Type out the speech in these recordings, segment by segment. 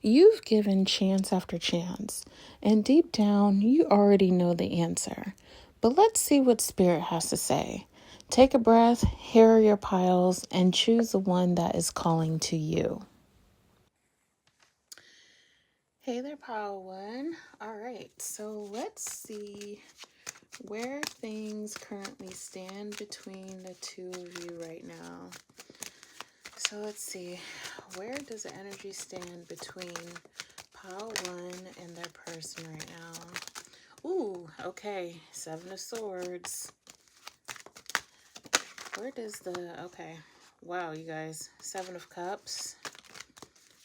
You've given chance after chance, and deep down, you already know the answer. But let's see what Spirit has to say. Take a breath, here are your piles, and choose the one that is calling to you. Hey there, Pile One. All right, so let's see where things currently stand between the two of you right now. So let's see, where does the energy stand between Pile One and their person right now? Ooh, okay, Seven of Swords. Where does okay, wow, you guys, Seven of Cups.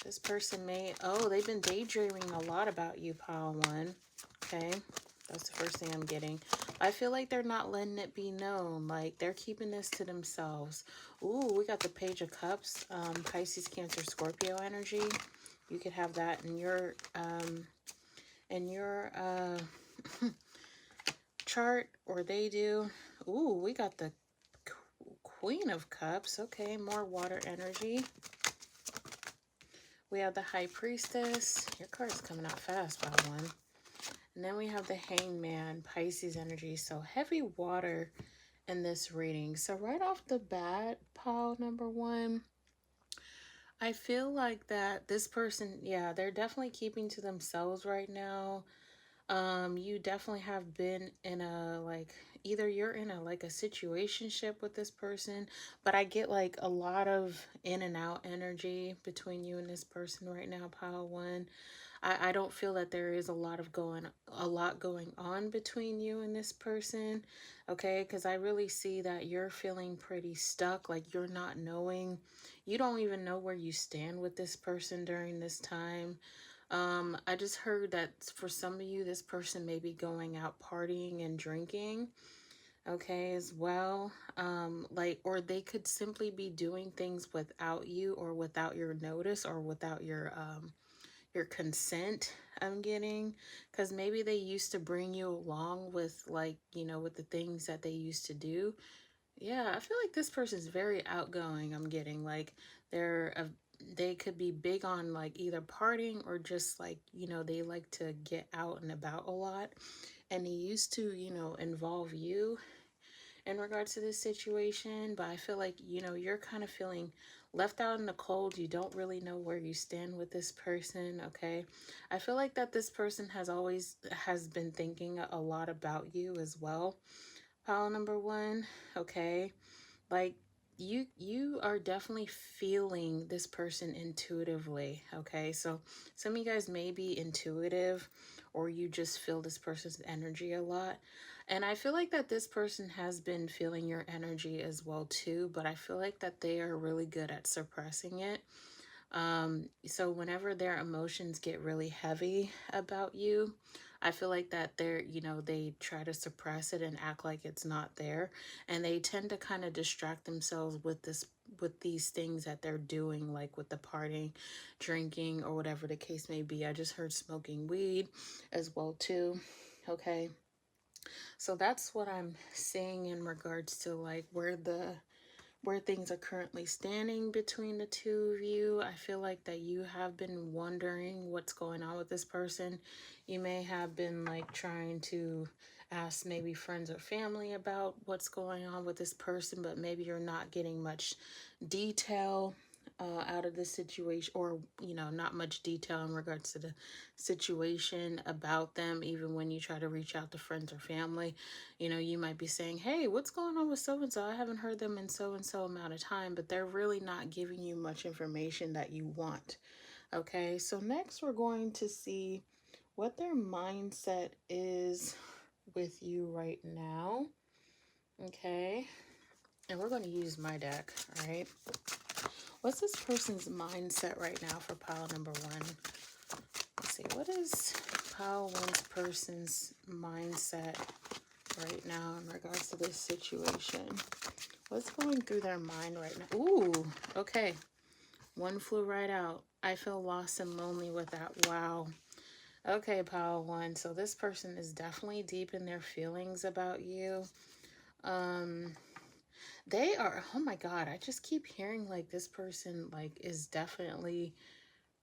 This person they've been daydreaming a lot about you, Pile One. Okay, that's the first thing I'm getting. I feel like they're not letting it be known. Like, they're keeping this to themselves. Ooh, we got the Page of Cups. Pisces, Cancer, Scorpio energy. You could have that in your chart, or they do. Ooh, we got the Queen of Cups. Okay, more water energy. We have the High Priestess. Your card's coming out fast, Pile One. And then we have the Hangman, Pisces energy. So heavy water in this reading. So right off the bat, Pile number one, I feel like that this person, yeah, they're definitely keeping to themselves right now. You definitely have been in a, like, either you're in a, like, a situationship with this person, but I get, like, a lot of in and out energy between you and this person right now, Pile One. I don't feel that there is a lot going on between you and this person, okay? Because I really see that you're feeling pretty stuck, like you're not knowing, you don't even know where you stand with this person during this time. I just heard that for some of you, this person may be going out partying and drinking, okay, as well. Like, or they could simply be doing things without you, or without your notice, or without your consent, I'm getting, because maybe they used to bring you along with, like, with the things that they used to do. Yeah, I feel like this person's very outgoing. I'm getting, like, they could be big on, like, either partying, or just, like, they like to get out and about a lot, and they used to, involve you in regards to this situation. But I feel like, you're kind of feeling left out in the cold. You don't really know where you stand with this person, okay? I feel like that this person has been thinking a lot about you as well, pile number one, okay? Like, you are definitely feeling this person intuitively, okay? So some of you guys may be intuitive, or you just feel this person's energy a lot. And I feel like that this person has been feeling your energy as well too, but I feel like that they are really good at suppressing it. So whenever their emotions get really heavy about you, I feel like that they try to suppress it and act like it's not there. And they tend to kind of distract themselves with these things that they're doing, like with the partying, drinking, or whatever the case may be. I just heard smoking weed as well too. Okay. So that's what I'm saying in regards to, like, where things are currently standing between the two of you. I feel like that you have been wondering what's going on with this person. You may have been, like, trying to ask maybe friends or family about what's going on with this person, but maybe you're not getting much detail out of the situation, or not much detail in regards to the situation about them. Even when you try to reach out to friends or family, you might be saying, hey, what's going on with so and so? I haven't heard them in so and so amount of time, but they're really not giving you much information that you want. Okay, so next we're going to see what their mindset is with you right now. Okay, and we're going to use my deck. All right, what's this person's mindset right now for pile number one? Let's see, what is pile one's person's mindset right now in regards to this situation? What's going through their mind right now? Ooh, okay. One flew right out. I feel lost and lonely with that. Wow. Okay, pile one. So this person is definitely deep in their feelings about you. They are, oh my God, I just keep hearing, like, this person, like, is definitely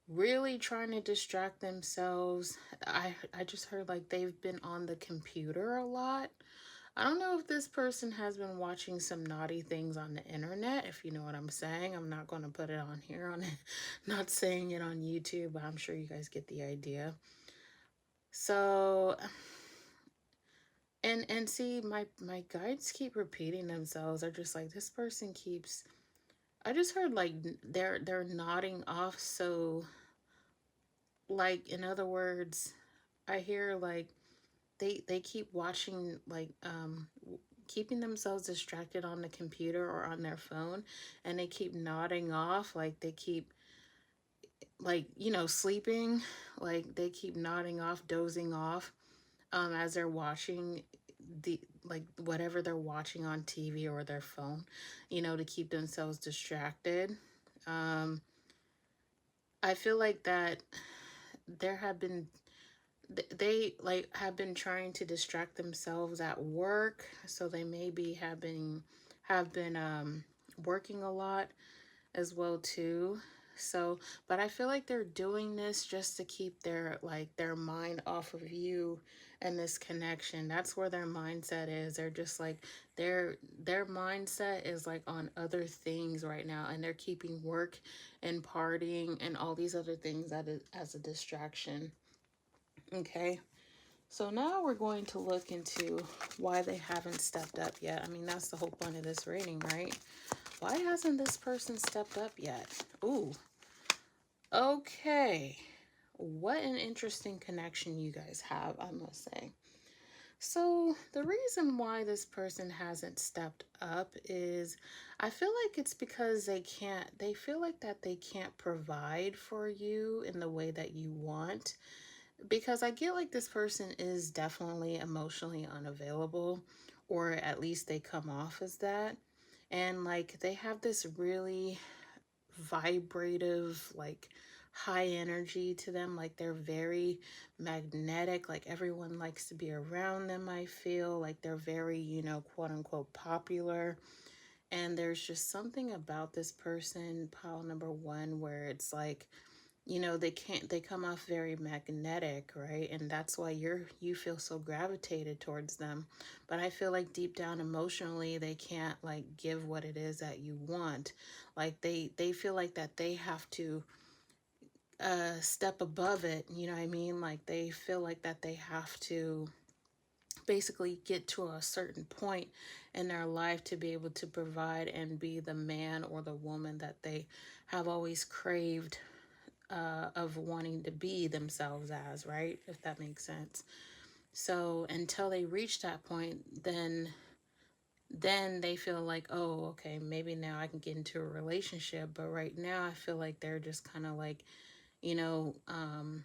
really trying to distract themselves. I just heard like they've been on the computer a lot. I don't know if this person has been watching some naughty things on the internet, if you know what I'm saying. I'm not going to put it on here on it, not saying it on YouTube, but I'm sure you guys get the idea. So, and see, my guides keep repeating themselves. They're just like, this person keeps, I just heard like they're nodding off. So like, in other words, I hear like they keep watching, like keeping themselves distracted on the computer or on their phone, and they keep nodding off, like they keep, like, sleeping, like they keep nodding off, dozing off, as they're watching the, like, whatever they're watching on TV or their phone, to keep themselves distracted. um I feel like that there have been, they like have been trying to distract themselves at work, so they maybe have been working a lot as well too. So, but I feel like they're doing this just to keep their mind off of you and this connection. That's where their mindset is. They're just like, their mindset is like on other things right now, and they're keeping work and partying and all these other things as a distraction. Okay. So now we're going to look into why they haven't stepped up yet. I mean, that's the whole point of this reading, right? Why hasn't this person stepped up yet? Ooh, okay. What an interesting connection you guys have, I must say. So the reason why this person hasn't stepped up is, I feel like it's because they feel like that they can't provide for you in the way that you want, because I get like this person is definitely emotionally unavailable, or at least they come off as that. And like they have this really vibrative, like high energy to them. Like they're very magnetic. Like everyone likes to be around them. I feel like they're very, quote unquote popular. And there's just something about this person, pile number one, where it's like, they come off very magnetic, right? And that's why you feel so gravitated towards them. But I feel like deep down emotionally they can't like give what it is that you want. Like they feel like that they have to step above it, you know what I mean? Like they feel like that they have to basically get to a certain point in their life to be able to provide and be the man or the woman that they have always craved, of wanting to be themselves as, right? If that makes sense. So until they reach that point, then they feel like, oh, okay, maybe now I can get into a relationship. But right now, I feel like they're just kind of like, you know, um,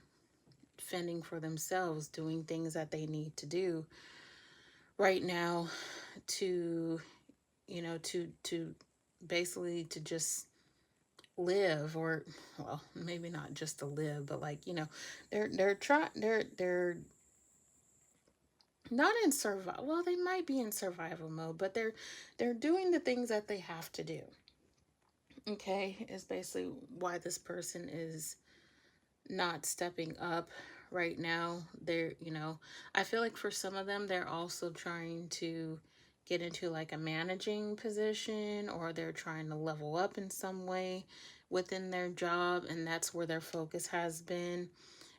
fending for themselves, doing things that they need to do right now to, to basically to just live, or well, maybe not just to live, but like, they're trying, they're not in survival, well, they might be in survival mode, but they're doing the things that they have to do. Okay, is basically why this person is not stepping up right now. They're, I feel like for some of them, they're also trying to get into like a managing position, or they're trying to level up in some way within their job, and that's where their focus has been.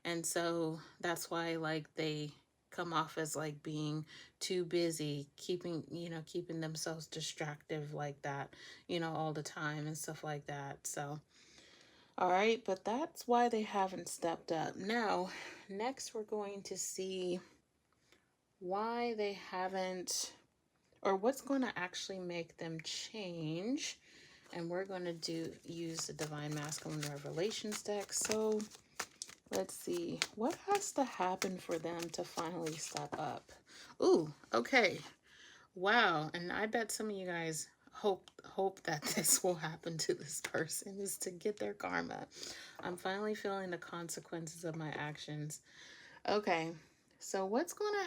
And so that's why like they come off as like being too busy, keeping themselves distracted like that, all the time and stuff like that. So all right, but that's why they haven't stepped up. Now, next we're going to see why they haven't, or what's going to actually make them change. And we're going to use the Divine Masculine Revelations deck. So let's see, what has to happen for them to finally step up? Ooh, okay. Wow, and I bet some of you guys hope that this will happen to this person, is to get their karma. I'm finally feeling the consequences of my actions. Okay. So what's going to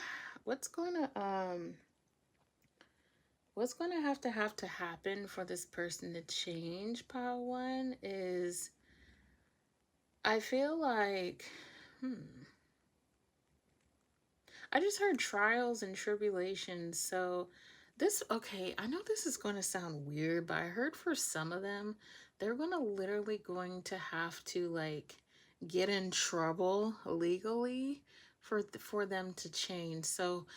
have to happen for this person to change, pile one, is I feel like, I just heard trials and tribulations. So, okay, I know this is going to sound weird, but I heard for some of them, they're going to have to like get in trouble legally for them to change. So,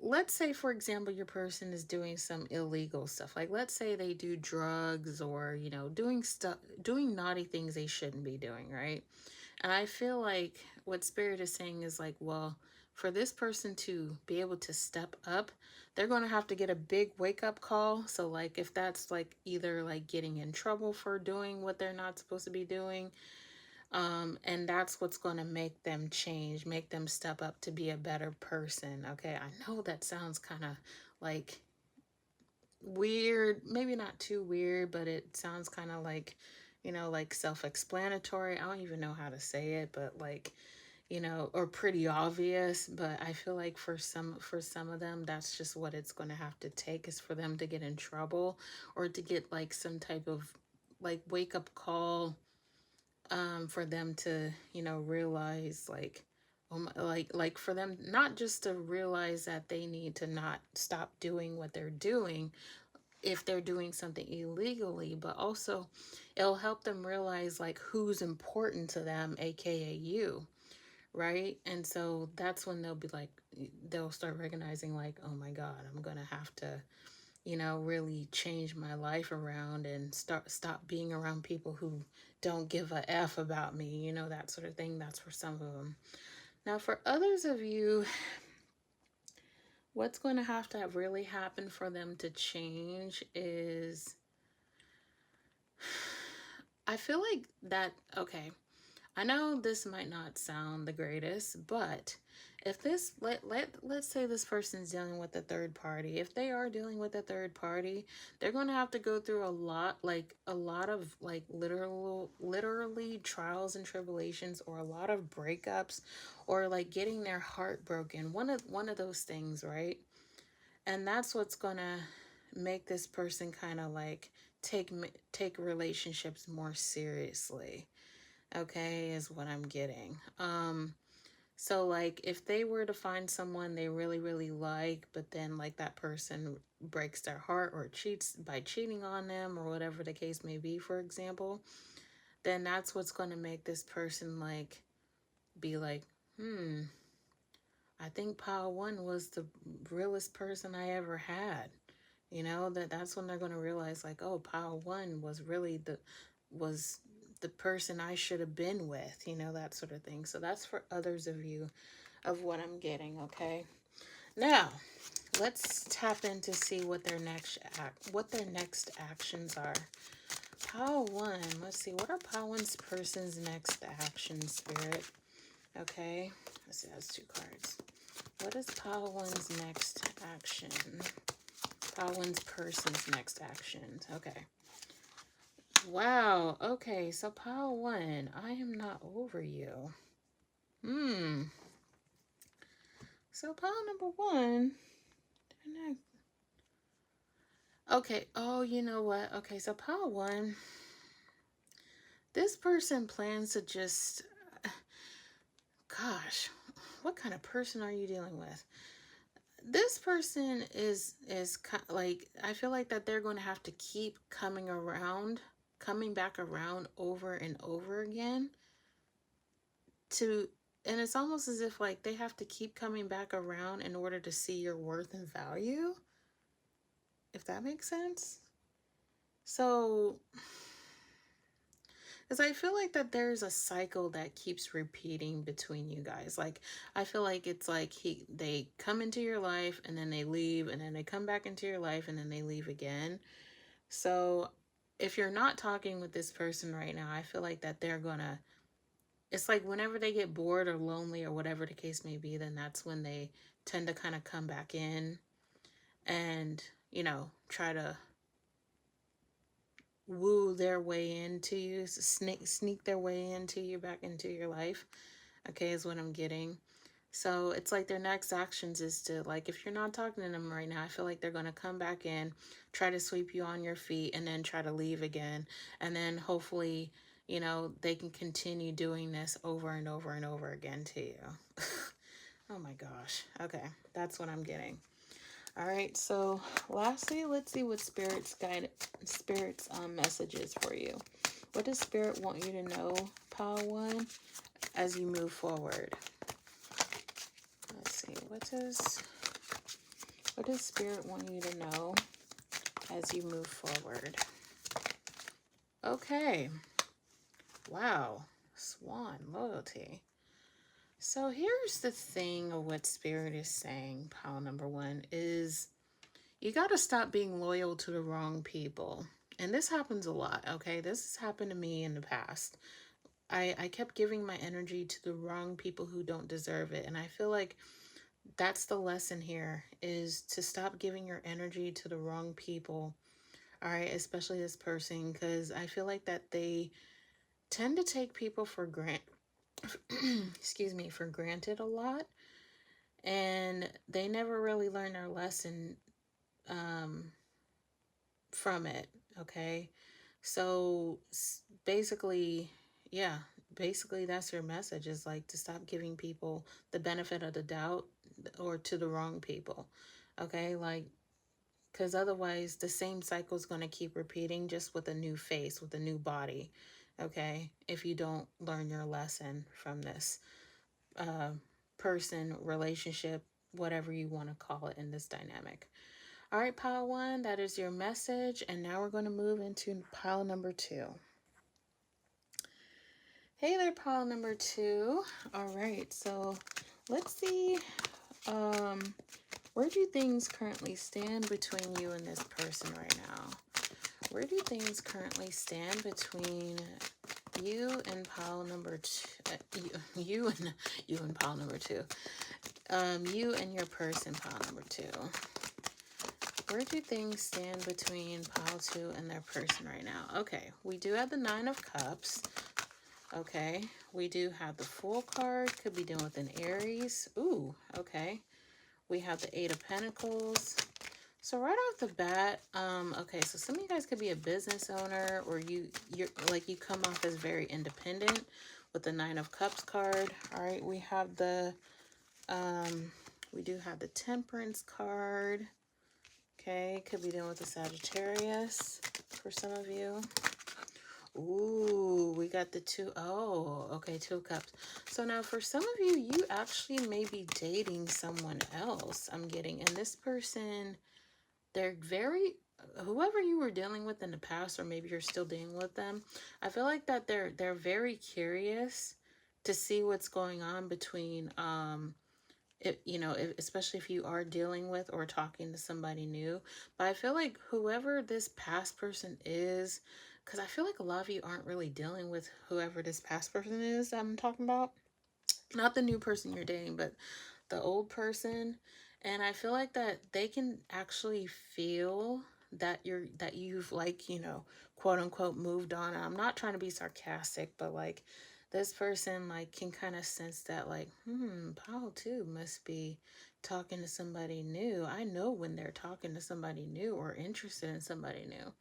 let's say for example your person is doing some illegal stuff. Like let's say they do drugs or, doing naughty things they shouldn't be doing, right? And I feel like what Spirit is saying is like, well, for this person to be able to step up, they're going to have to get a big wake up call. So, like, if that's like either like getting in trouble for doing what they're not supposed to be doing, and that's what's going to make them change, make them step up to be a better person. Okay, I know that sounds kind of like weird, maybe not too weird, but it sounds kind of like, like self-explanatory. I don't even know how to say it, but like, or pretty obvious. But I feel like for some of them, that's just what it's going to have to take, is for them to get in trouble or to get like some type of like wake up call, for them to, realize like, like for them not just to realize that they need to not stop doing what they're doing if they're doing something illegally, but also it'll help them realize like who's important to them, aka you, right? And so that's when they'll be like, they'll start recognizing like, oh my God, I'm gonna have to, really change my life around and stop being around people who don't give a F about me, that sort of thing. That's for some of them. Now, for others of you, what's going to have really happen for them to change is, I feel like that, okay, I know this might not sound the greatest, but if this let's say this person's dealing with a third party. If they are dealing with a third party, they're going to have to go through a lot of like literally trials and tribulations, or a lot of breakups, or like getting their heart broken. One of those things, right? And that's what's going to make this person kind of like take relationships more seriously. Okay, is what I'm getting. So like if they were to find someone they really, really like, but then like that person breaks their heart or cheats by cheating on them or whatever the case may be, for example, then that's what's going to make this person like be like, I think Pile One was the realest person I ever had. That's when they're going to realize like, oh, Pile One was the person I should have been with, that sort of thing. So that's for others of you of what I'm getting, okay? Now, let's tap in to see what their next actions are. Pile One, let's see, what are Pile One's person's next action, Spirit? Okay, let's see, that's 2 cards. What is Pile One's next action? Pile One's person's next actions. Okay. Wow. Okay, so Pile One, I am not over you. So pile number 1. Okay. Oh, you know what? Okay, so pile 1. This person plans to just... Gosh, what kind of person are you dealing with? This person is like, I feel like that they're going to have to keep coming back around over and over again and it's almost as if like they have to keep coming back around in order to see your worth and value, if that makes sense. So, because I feel like that there's a cycle that keeps repeating between you guys. Like, I feel like it's like they come into your life and then they leave, and then they come back into your life and then they leave again. So if you're not talking with this person right now, I feel like that they're gonna, it's like whenever they get bored or lonely or whatever the case may be, then that's when they tend to kind of come back in and, try to woo their way into you, sneak their way into you, back into your life. Okay, is what I'm getting. So it's like their next actions is to, like, if you're not talking to them right now, I feel like they're going to come back in, try to sweep you on your feet, and then try to leave again. And then hopefully, they can continue doing this over and over and over again to you. Oh my gosh. Okay, that's what I'm getting. All right, so lastly, let's see what Spirit's messages for you. What does Spirit want you to know, Pile 1, as you move forward? Let's see, what does Spirit want you to know as you move forward? Okay. Wow. Swan, loyalty. So here's the thing of what Spirit is saying, pile number 1, is you got to stop being loyal to the wrong people. And this happens a lot, okay? This has happened to me in the past. I kept giving my energy to the wrong people who don't deserve it. And I feel like that's the lesson here, is to stop giving your energy to the wrong people. All right, especially this person, because I feel like that they tend to take people for excuse me, for granted a lot, and they never really learn their lesson from it. Okay, so basically, yeah, basically that's your message, is like to stop giving people the benefit of the doubt, or to the wrong people. Okay, like, because otherwise the same cycle is going to keep repeating, just with a new face, with a new body. Okay, if you don't learn your lesson from this person, relationship, whatever you want to call it in this dynamic. All right, pile 1, that is your message. And now we're going to move into pile number 2. Hey there, pile number 2. All right, so let's see. Where do things currently stand between you and this person right now? Where do things currently stand between you and pile number 2? You and pile number 2. You and your person, pile number 2. Where do things stand between pile 2 and their person right now? Okay, we do have the 9 of Cups. Okay, we do have the Fool card. Could be dealing with an Aries. Ooh, okay. We have the 8 of Pentacles. So right off the bat, okay, so some of you guys could be a business owner, or you're like, you come off as very independent with the 9 of Cups card. All right, we have the we do have the Temperance card. Okay, could be dealing with a Sagittarius for some of you. Ooh, we got the 2. Oh, okay, 2 of Cups. So now for some of you, you actually may be dating someone else, I'm getting. And this person, they're very, whoever you were dealing with in the past, or maybe you're still dealing with them, I feel like that they're very curious to see what's going on between especially if you are dealing with or talking to somebody new. But I feel like whoever this past person is, because I feel like a lot of you aren't really dealing with whoever this past person is I'm talking about. Not the new person you're dating, but the old person. And I feel like that they can actually feel that you've, like, quote unquote moved on. And I'm not trying to be sarcastic, but like, this person like can kind of sense that, like, Paul too must be talking to somebody new. I know when they're talking to somebody new or interested in somebody new.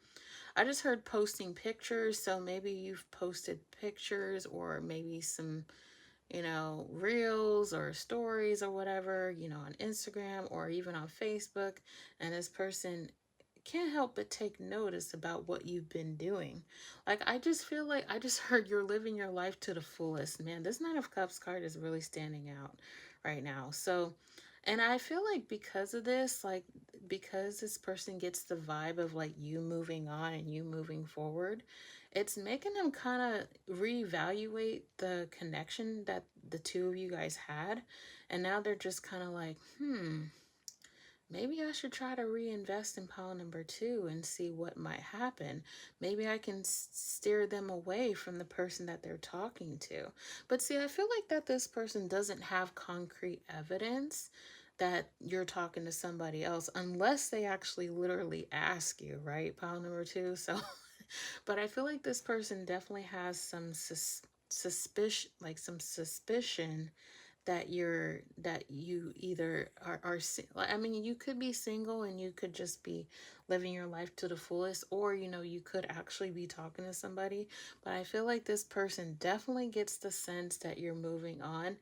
I just heard posting pictures, so maybe you've posted pictures, or maybe some reels or stories or whatever, on Instagram or even on Facebook. And this person can't help but take notice about what you've been doing. Like, I just feel like I just heard you're living your life to the fullest. Man, this 9 of Cups card is really standing out right now. So, and I feel like because of this, like, because this person gets the vibe of like you moving on and you moving forward, it's making them kind of reevaluate the connection that the two of you guys had. And now they're just kind of like, maybe I should try to reinvest in pile number 2 and see what might happen. Maybe I can steer them away from the person that they're talking to. But see, I feel like that this person doesn't have concrete evidence that you're talking to somebody else, unless they actually literally ask you, right? Pile number 2. So, but I feel like this person definitely has some suspicion that you either I mean, you could be single and you could just be living your life to the fullest, or you could actually be talking to somebody. But I feel like this person definitely gets the sense that you're moving on,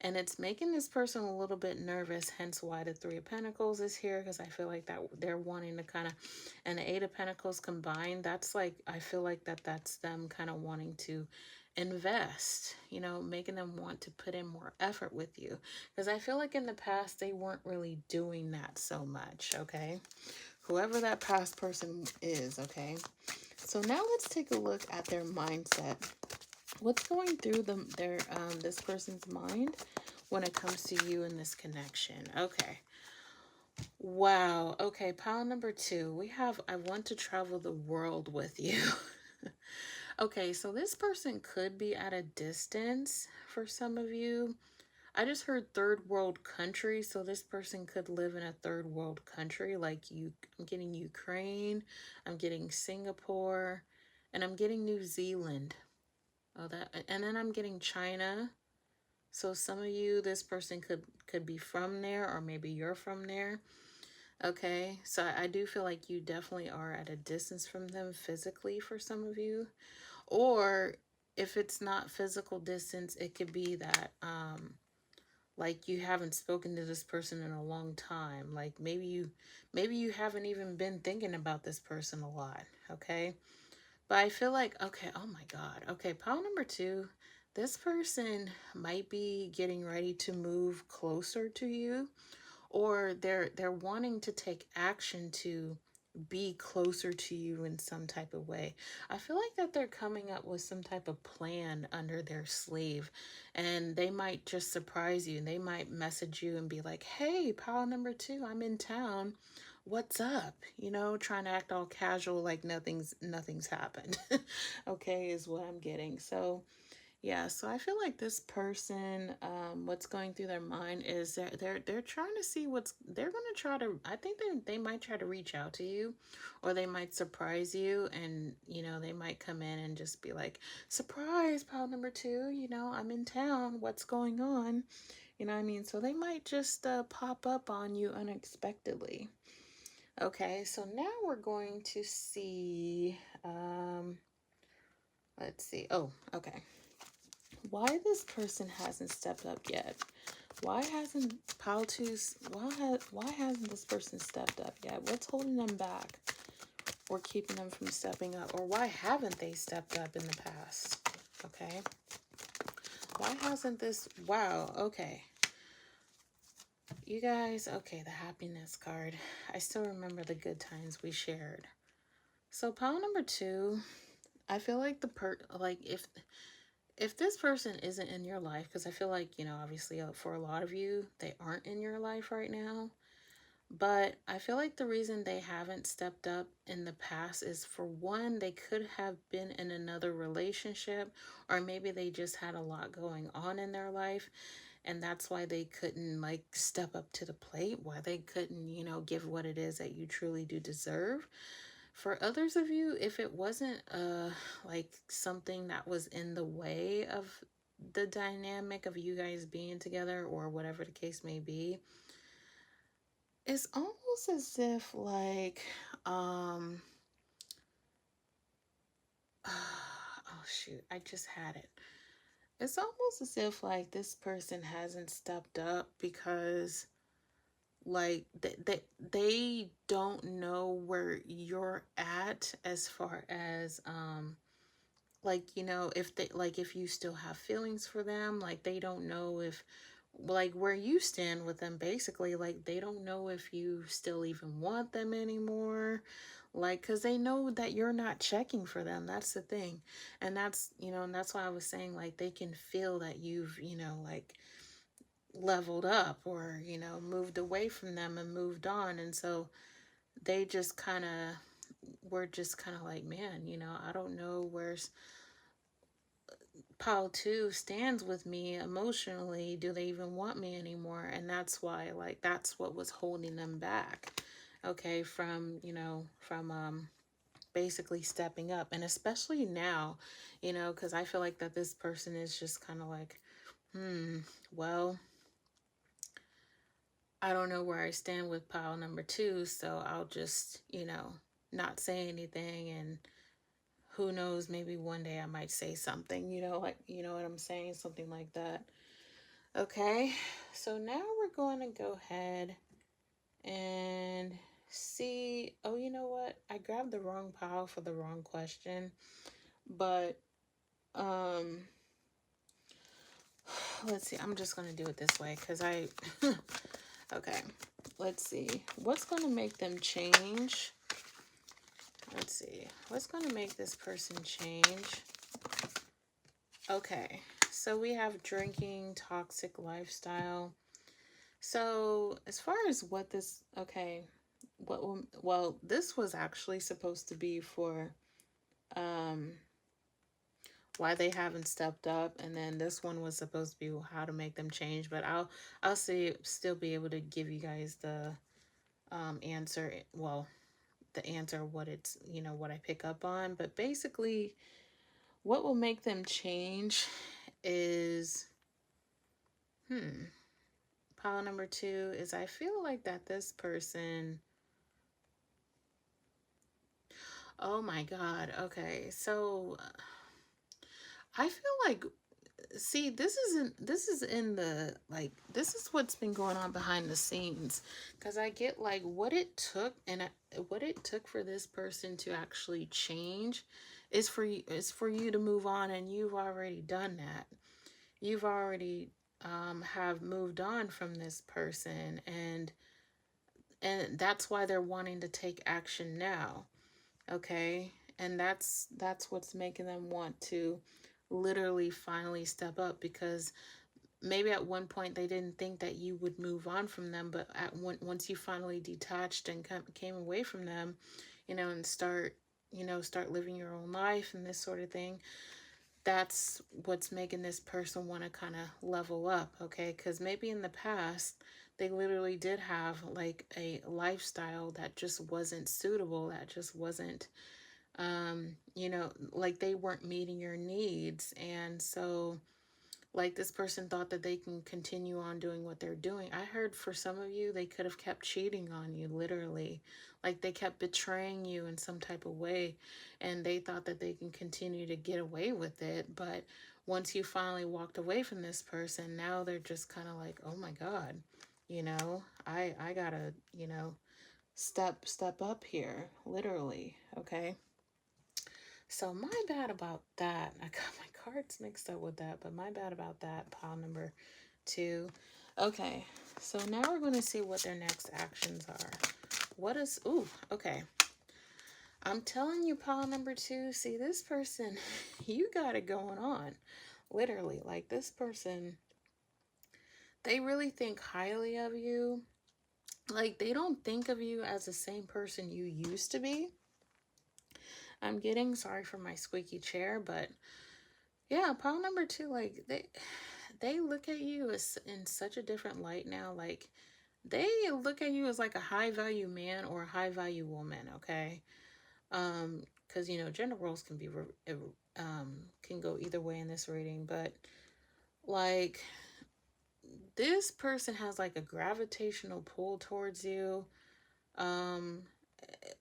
and it's making this person a little bit nervous, hence why the Three of Pentacles is here, because I feel like that they're wanting to kind of, and the Eight of Pentacles combined, that's like, I feel like that's them kind of wanting to invest, making them want to put in more effort with you. Because I feel like in the past, they weren't really doing that so much, okay? Whoever that past person is, okay? So now let's take a look at their mindset. What's going through this person's mind when it comes to you and this connection? Okay. Wow. Okay, pile number 2. We have, I want to travel the world with you. Okay, so this person could be at a distance for some of you. I just heard third world country, so this person could live in a third world country. Like I'm getting Ukraine, I'm getting Singapore, and I'm getting New Zealand. Oh, and then I'm getting China. So some of you, this person could be from there, or maybe you're from there. Okay, so I do feel like you definitely are at a distance from them physically for some of you. Or if it's not physical distance, it could be that like you haven't spoken to this person in a long time. Like maybe you haven't even been thinking about this person a lot, okay? But I feel like, okay, oh my God. Okay, pile number 2, this person might be getting ready to move closer to you, or they're wanting to take action to be closer to you in some type of way. I feel like that they're coming up with some type of plan under their sleeve, and they might just surprise you. They might message you and be like, "Hey, pile number 2, I'm in town. What's up?" Trying to act all casual like nothing's happened. Okay, is what I'm getting. So yeah, so I feel like this person, what's going through their mind is they're trying to see they're gonna try to. I think they might try to reach out to you, or they might surprise you, and they might come in and just be like, "Surprise, pile number 2. I'm in town. What's going on?" You know what I mean? So they might just pop up on you unexpectedly. Okay, so now we're going to see. Let's see. Oh, okay. Why this person hasn't stepped up yet? Why hasn't why hasn't this person stepped up yet? What's holding them back or keeping them from stepping up? Or why haven't they stepped up in the past? Okay. Why hasn't this wow, okay. You guys, okay, the happiness card. I still remember the good times we shared. So pile number 2, I feel like if this person isn't in your life, because I feel like, obviously for a lot of you, they aren't in your life right now. But I feel like the reason they haven't stepped up in the past is, for one, they could have been in another relationship, or maybe they just had a lot going on in their life. And that's why they couldn't like step up to the plate, why they couldn't, give what it is that you truly do deserve. For others of you, if it wasn't like something that was in the way of the dynamic of you guys being together, or whatever the case may be, it's almost as if like oh shoot, I just had it. It's almost as if like this person hasn't stepped up because like they don't know where you're at, as far as like if they like if you still have feelings for them. Like they don't know if like where you stand with them, basically. Like they don't know if you still even want them anymore, like because they know that you're not checking for them. That's the thing. And that's why I was saying, like, they can feel that you've like leveled up, or moved away from them and moved on. And so they just kind of we're just kind of like, man, I don't know where's pile 2 stands with me emotionally. Do they even want me anymore? And that's why, like, that's what was holding them back, okay, from basically stepping up. And especially now, because I feel like that this person is just kind of like, Well, I don't know where I stand with pile number 2, so I'll just, not say anything, and who knows, maybe one day I might say something, like, you know what I'm saying? Something like that. Okay, so now we're going to go ahead and see. Oh, you know what? I grabbed the wrong pile for the wrong question, but um let's see. I'm just going to do it this way because I okay, let's see what's going to make them change. Let's see what's going to make this person change. Okay, so we have drinking, toxic lifestyle. So as far as what this, okay, well, this was actually supposed to be for um why they haven't stepped up, and then this one was supposed to be how to make them change, but I'll still be able to give you guys the answer, well, the answer, what it's, what I pick up on. But basically what will make them change is pile number 2 is, I feel like that this person, oh my god, okay, so I feel like, see, this is in the, like, this is what's been going on behind the scenes, because I get like what it took, and what it took for this person to actually change is for you to move on, and you've already done that. You've already have moved on from this person, and that's why they're wanting to take action now. Okay, and that's what's making them want to literally finally step up, because maybe at one point they didn't think that you would move on from them, but once you finally detached and came away from them, and start living your own life and this sort of thing, that's what's making this person want to kind of level up. Okay, because maybe in the past they literally did have like a lifestyle that just wasn't suitable, that just wasn't like they weren't meeting your needs. And so, like, this person thought that they can continue on doing what they're doing. I heard for some of you, they could have kept cheating on you, literally. Like, they kept betraying you in some type of way, and they thought that they can continue to get away with it. But once you finally walked away from this person, now they're just kind of like, oh my God, I gotta, step up here, literally. Okay. So my bad about that. I got my cards mixed up with that, but my bad about that. Pile number 2. Okay, so now we're going to see what their next actions are. What is, ooh, okay. I'm telling you, pile number 2, see, this person, you got it going on. Literally, like, this person, they really think highly of you. Like, they don't think of you as the same person you used to be. I'm getting, sorry for my squeaky chair, but yeah, pile number 2, like, they look at you as in such a different light now. Like, they look at you as like a high value man or a high value woman. Okay, because gender roles can be can go either way in this reading, but like, this person has like a gravitational pull towards you. um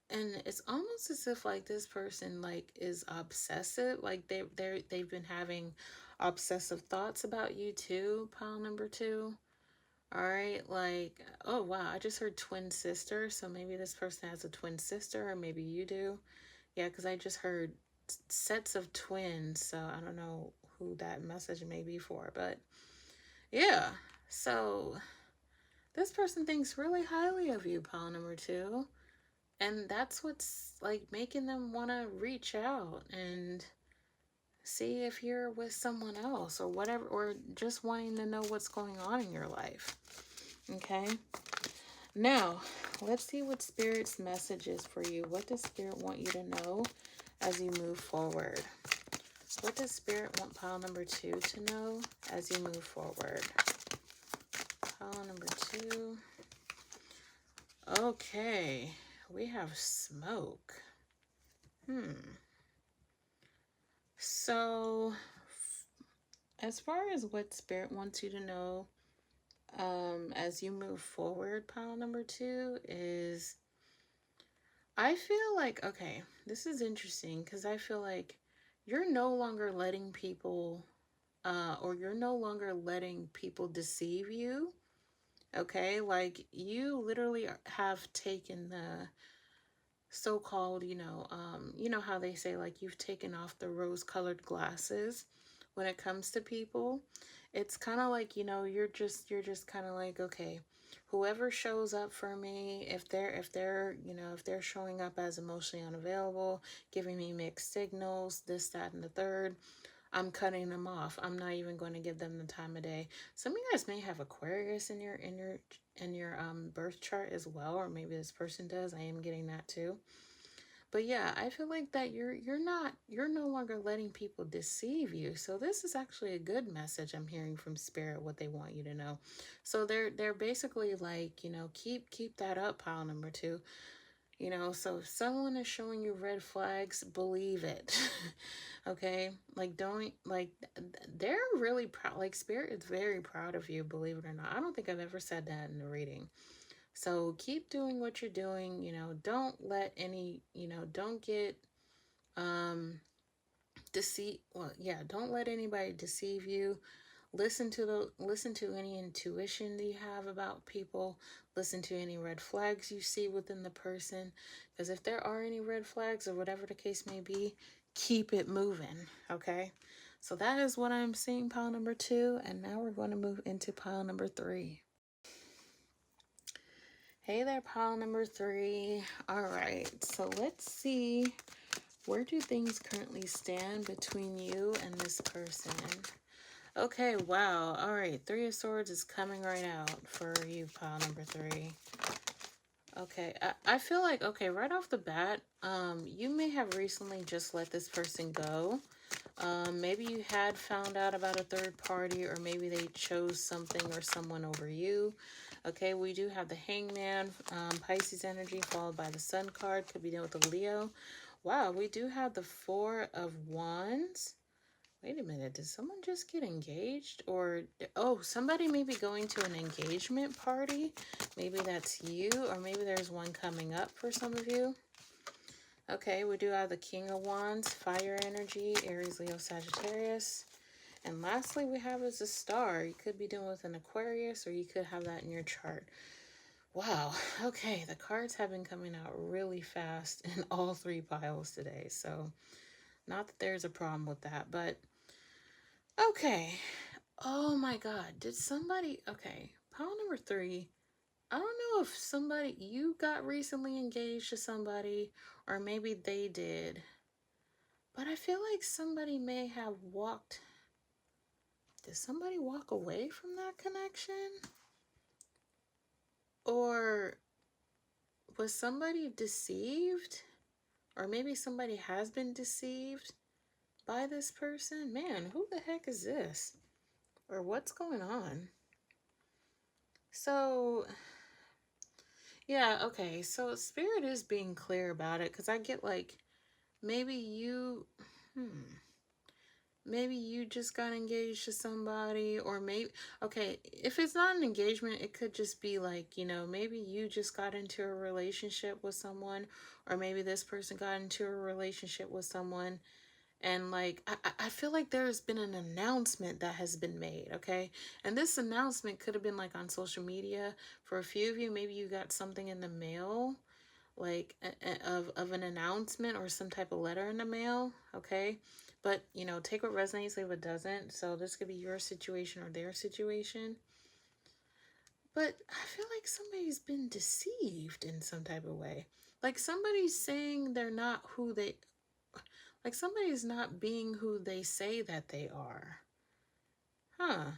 and it's almost as if like this person like is obsessive, like they've been having obsessive thoughts about you too, pile number 2. All right, like, oh wow, I just heard twin sister, so maybe this person has a twin sister, or maybe you do. Yeah, because I just heard sets of twins, so I don't know who that message may be for, but yeah. So this person thinks really highly of you, pile number 2. And that's what's like making them want to reach out and see if you're with someone else or whatever, or just wanting to know what's going on in your life. Okay. Now, let's see what Spirit's message is for you. What does Spirit want you to know as you move forward? What does Spirit want pile number 2 to know as you move forward? Pile number 2. Okay. We have smoke. So, as far as what Spirit wants you to know, as you move forward, pile number 2 is, I feel like, okay, this is interesting because I feel like you're no longer letting people, or you're no longer letting people deceive you. Okay, like you literally have taken the so-called, you know how they say like you've taken off the rose-colored glasses when it comes to people. It's kind of like, you're just kind of like, okay, whoever shows up for me, if they're showing up as emotionally unavailable, giving me mixed signals, this, that, and the third, I'm cutting them off. I'm not even going to give them the time of day. Some of you guys may have Aquarius in your birth chart as well, or maybe this person does. I am getting that too. But yeah, I feel like that you're no longer letting people deceive you. So this is actually a good message I'm hearing from Spirit, what they want you to know. So they're basically like, keep that up, pile number 2. So if someone is showing you red flags, believe it. Okay? Like, don't, like, they're really proud. Like, Spirit is very proud of you, believe it or not. I don't think I've ever said that in the reading. So keep doing what you're doing. Don't let any, don't get, deceit. Well, yeah, don't let anybody deceive you. Listen to any intuition that you have about people. Listen to any red flags you see within the person, because if there are any red flags or whatever the case may be, keep it moving. Okay, so that is what I'm seeing, pile number 2, and now we're going to move into pile number 3. Hey there, pile number 3. All right, so let's see, where do things currently stand between you and this person? Okay, wow. All right, 3 of Swords is coming right out for you, pile number 3. Okay, I feel like, okay, right off the bat, you may have recently just let this person go. Maybe you had found out about a third party, or maybe they chose something or someone over you. Okay, we do have the Hangman, Pisces energy, followed by the Sun card. Could be dealing with a Leo. Wow, we do have the 4 of Wands. Wait a minute, did someone just get engaged? Or, oh, somebody may be going to an engagement party. Maybe that's you, or maybe there's one coming up for some of you. Okay, we do have the King of Wands, fire energy, Aries, Leo, Sagittarius. And lastly, we have is a star. You could be dealing with an Aquarius, or you could have that in your chart. Wow, okay, the cards have been coming out really fast in all 3 piles today. So, not that there's a problem with that, but okay. Oh my God. Did somebody... Okay. Pile number 3. I don't know if you got recently engaged to somebody, or maybe they did. But I feel like somebody may have walked... Did somebody walk away from that connection? Or was somebody deceived? Or maybe somebody has been deceived by this person? Man, who the heck is this? Or what's going on? So, yeah, okay. So Spirit is being clear about it, because I get like, maybe maybe you just got engaged to somebody, or maybe, okay, if it's not an engagement, it could just be like, maybe you just got into a relationship with someone, or maybe this person got into a relationship with someone. And like, I feel like there's been an announcement that has been made, okay? And this announcement could have been like on social media. For a few of you, maybe you got something in the mail, like of an announcement, or some type of letter in the mail, okay? But, take what resonates, leave what doesn't. So this could be your situation or their situation. But I feel like somebody's been deceived in some type of way. Like somebody's saying they're not who they... Like somebody's not being who they say that they are. Huh.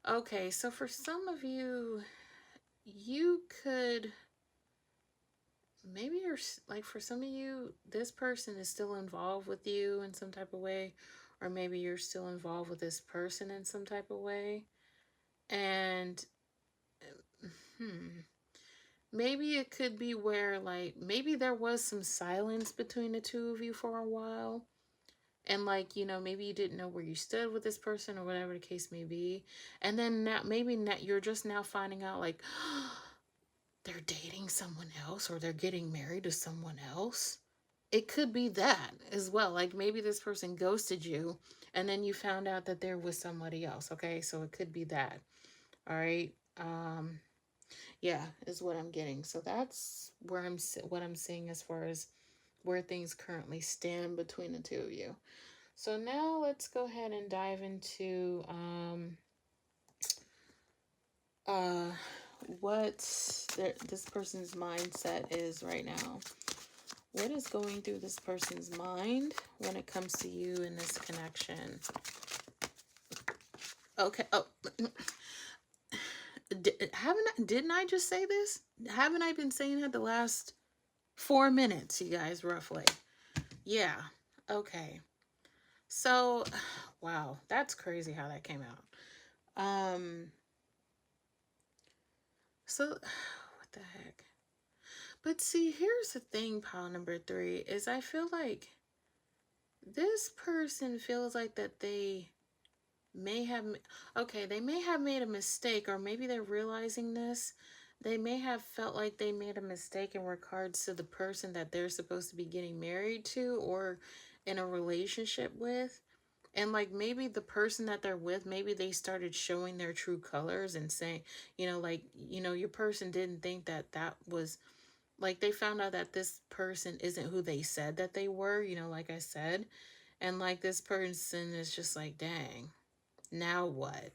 Okay, so for some of you, you could... Maybe you're like, for some of you, this person is still involved with you in some type of way, or maybe you're still involved with this person in some type of way. And maybe it could be where, like, maybe there was some silence between the two of you for a while, And like, you know, maybe you didn't know where you stood with this person or whatever the case may be. And then now, maybe now, you're just now finding out like they're dating someone else or they're getting married to someone else. It could be that as well. Like maybe this person ghosted you and then you found out that they're with somebody else. Okay. So it could be that. All right. Yeah, is what I'm getting. So that's where what I'm seeing as far as where things currently stand between the two of you. So now let's go ahead and dive into uh what this person's mindset is right now. What is going through this person's mind when it comes to you in this connection? Okay. Oh, didn't I just say this? Haven't I been saying it the last 4 minutes, you guys, roughly? Yeah. Okay. So, wow, that's crazy how that came out. So what the heck? But see, here's the thing, pile number 3, is I feel like this person feels like that they may have, okay, they may have made a mistake, or maybe they're realizing this. They may have felt like they made a mistake in regards to the person that they're supposed to be getting married to or in a relationship with. And like maybe the person that they're with, maybe they started showing their true colors and saying, you know, like, you know, your person didn't think that that was, like, they found out that this person isn't who they said that they were, you know, like I said. And like this person is just like, dang, now what?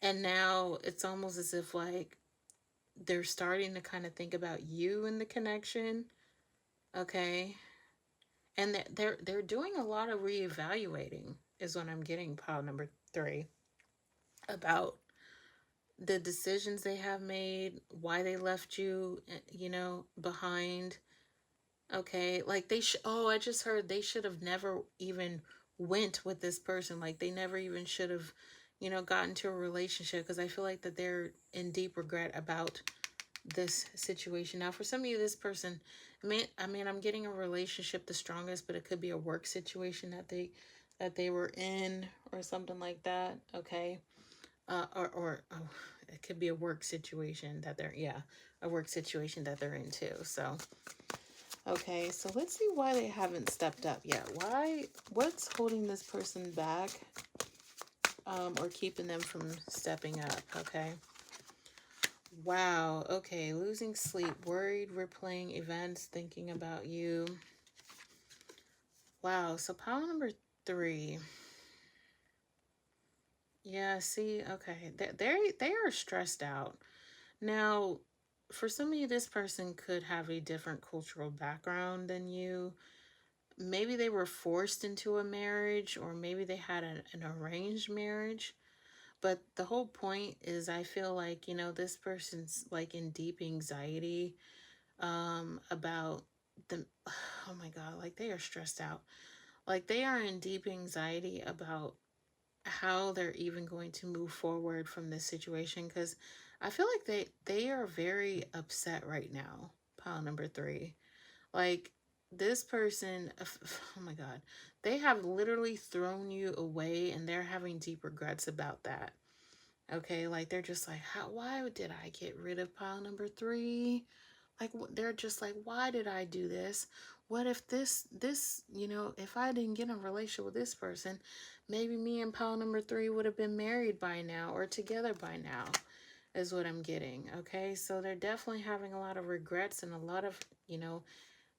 And now it's almost as if like they're starting to kind of think about you in the connection. Okay. And they're doing a lot of reevaluating is what I'm getting, pile number 3, about the decisions they have made, why they left you, you know, behind. Okay, like I just heard they should have never even went with this person. Like they never even should have, you know, gotten to a relationship, because I feel like that they're in deep regret about this situation. Now, for some of you, this person, I mean, I'm getting a relationship the strongest, but it could be a work situation that they were in or something like that. Okay, or oh, it could be a work situation that they're a work situation that they're in too. So okay, so let's see why they haven't stepped up yet. What's holding this person back, or keeping them from stepping up? Okay. Wow. Okay. Losing sleep, worried, replaying events, thinking about you. Wow. So pile number 3. Yeah. See. Okay. They are stressed out now. For some of you, this person could have a different cultural background than you. Maybe they were forced into a marriage, or maybe they had an arranged marriage. But the whole point is, I feel like, you know, this person's like in deep anxiety about the, oh my God, like they are stressed out. Like they are in deep anxiety about how they're even going to move forward from this situation, because I feel like they are very upset right now, pile number 3. Like this person, oh my God, they have literally thrown you away and they're having deep regrets about that. Okay, like they're just like, why did I get rid of pile number 3? Like they're just like, why did I do this? What if this, you know, if I didn't get in a relationship with this person, maybe me and pile number 3 would have been married by now or together by now, is what I'm getting. Okay, so they're definitely having a lot of regrets and a lot of, you know,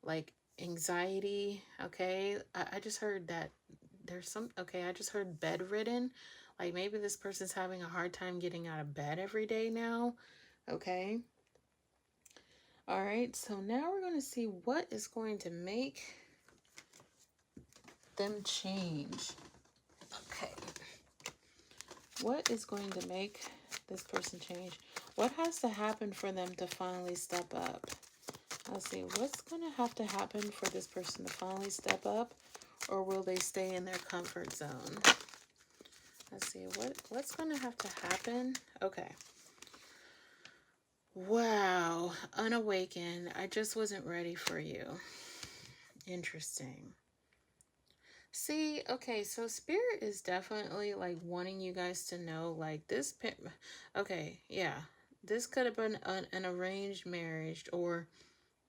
like anxiety. Okay, I just heard that there's some, okay, I just heard bedridden. Like maybe this person's having a hard time getting out of bed every day now. Okay. All right, so now we're going to see what is going to make them change. Okay. What is going to make this person change? What has to happen for them to finally step up? Let's see, what's going to have to happen for this person to finally step up, or will they stay in their comfort zone? Let's see, what's going to have to happen? Okay. Wow, unawakened. I just wasn't ready for you. Interesting. See, okay, so spirit is definitely like wanting you guys to know, like okay, yeah, this could have been an arranged marriage, or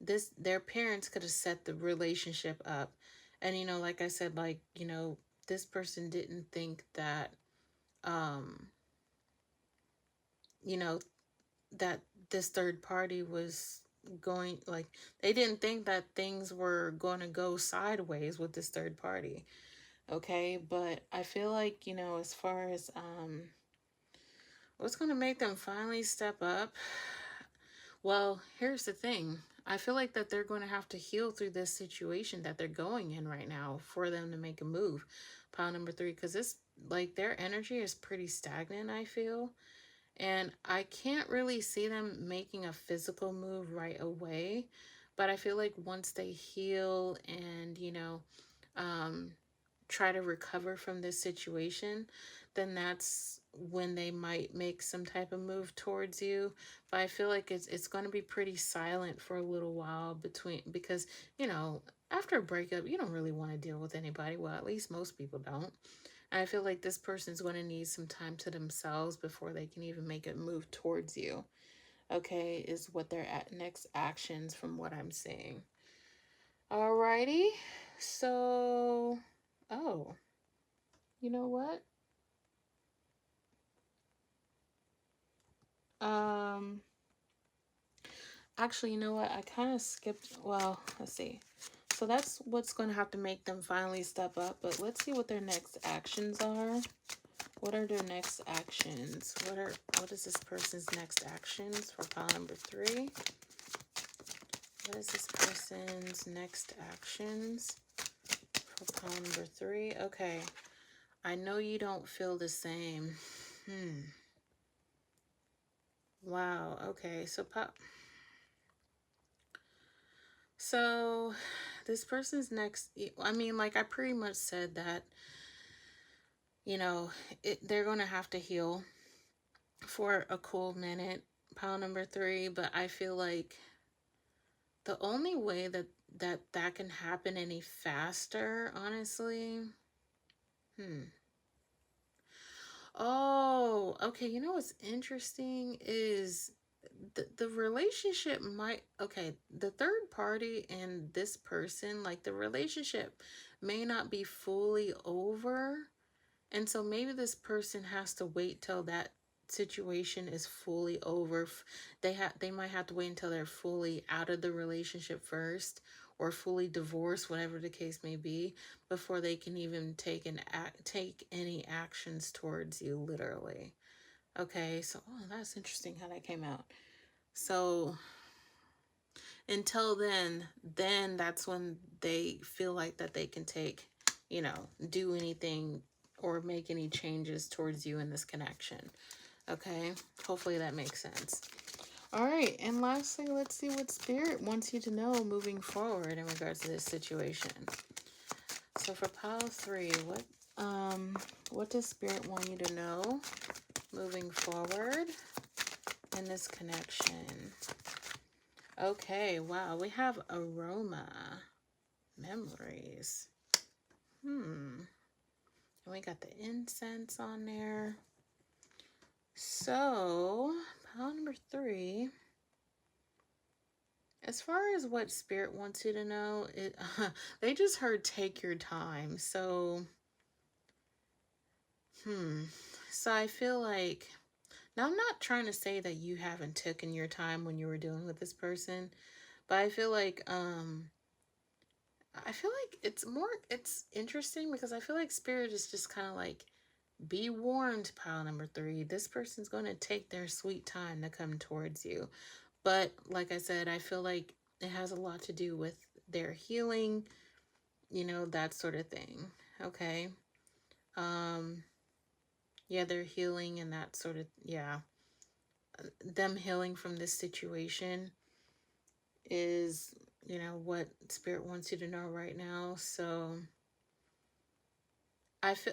this their parents could have set the relationship up, and like I said, like this person didn't think that, um, you know, that this third party was going, like, they didn't think that things were going to go sideways with this third party. Okay, but I feel like, as far as what's going to make them finally step up, well, here's the thing. I feel like that they're going to have to heal through this situation that they're going in right now for them to make a move. Pile number 3, because this, like, their energy is pretty stagnant, I feel. And I can't really see them making a physical move right away. But I feel like once they heal and, um, try to recover from this situation, then that's when they might make some type of move towards you. But I feel like it's going to be pretty silent for a little while because, after a breakup, you don't really want to deal with anybody. Well, at least most people don't. And I feel like this person's going to need some time to themselves before they can even make a move towards you. Okay, is what their next actions from what I'm seeing. Alrighty. So, oh, you know what? Um, Actually, you know what? I kind of skipped. Well, let's see. So that's what's going to have to make them finally step up. But let's see what their next actions are. What are their next actions? What is this person's next actions for pile number 3? What is this person's next actions for pile number 3? Okay. I know you don't feel the same. Wow. Okay. So this person's next, I mean, like I pretty much said that, they're going to have to heal for a cool minute, pile number 3. But I feel like the only way that can happen any faster, honestly. Oh, okay. You know what's interesting is the relationship might, okay, the third party and this person, like the relationship may not be fully over. And so maybe this person has to wait till that situation is fully over. They might have to wait until they're fully out of the relationship first, or fully divorced, whatever the case may be, before they can even take any actions towards you, literally. Okay, so that's interesting how that came out. So until then that's when they feel like that they can do anything or make any changes towards you in this connection. Okay, hopefully that makes sense. All right, and lastly, let's see what Spirit wants you to know moving forward in regards to this situation. So for pile 3, what does Spirit want you to know moving forward in this connection? Okay, wow, we have aroma, memories. And we got the incense on there. So, pile number 3, as far as what Spirit wants you to know, they just heard take your time. So, so I feel like, now I'm not trying to say that you haven't taken your time when you were dealing with this person, but I feel like, it's interesting because I feel like Spirit is just kind of like, be warned, pile number 3. This person's going to take their sweet time to come towards you. But like I said, I feel like it has a lot to do with their healing, that sort of thing. Okay. Yeah, they're healing and that sort of, yeah. Them healing from this situation is, what Spirit wants you to know right now. So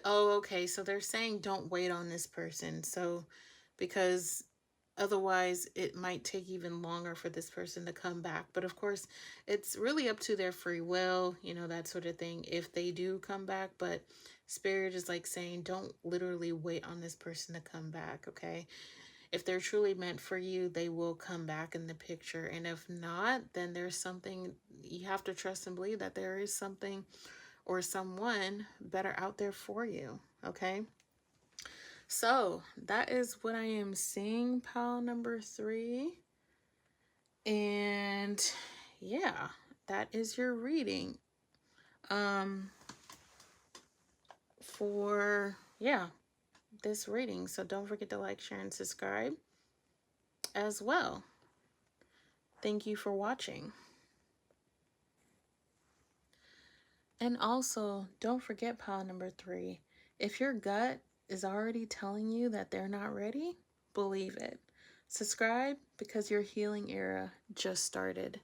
okay, so they're saying don't wait on this person. So because Otherwise, it might take even longer for this person to come back. But of course, it's really up to their free will, you know, that sort of thing, if they do come back. But Spirit is like saying, don't literally wait on this person to come back, okay? If they're truly meant for you, they will come back in the picture. And if not, then there's something, you have to trust and believe that there is something or someone better out there for you, okay? So that is what I am seeing, pile number 3. And yeah, that is your reading. For this reading. So don't forget to like, share, and subscribe as well. Thank you for watching. And also, don't forget, pile number 3. If your gut is already telling you that they're not ready, believe it. Subscribe because your healing era just started.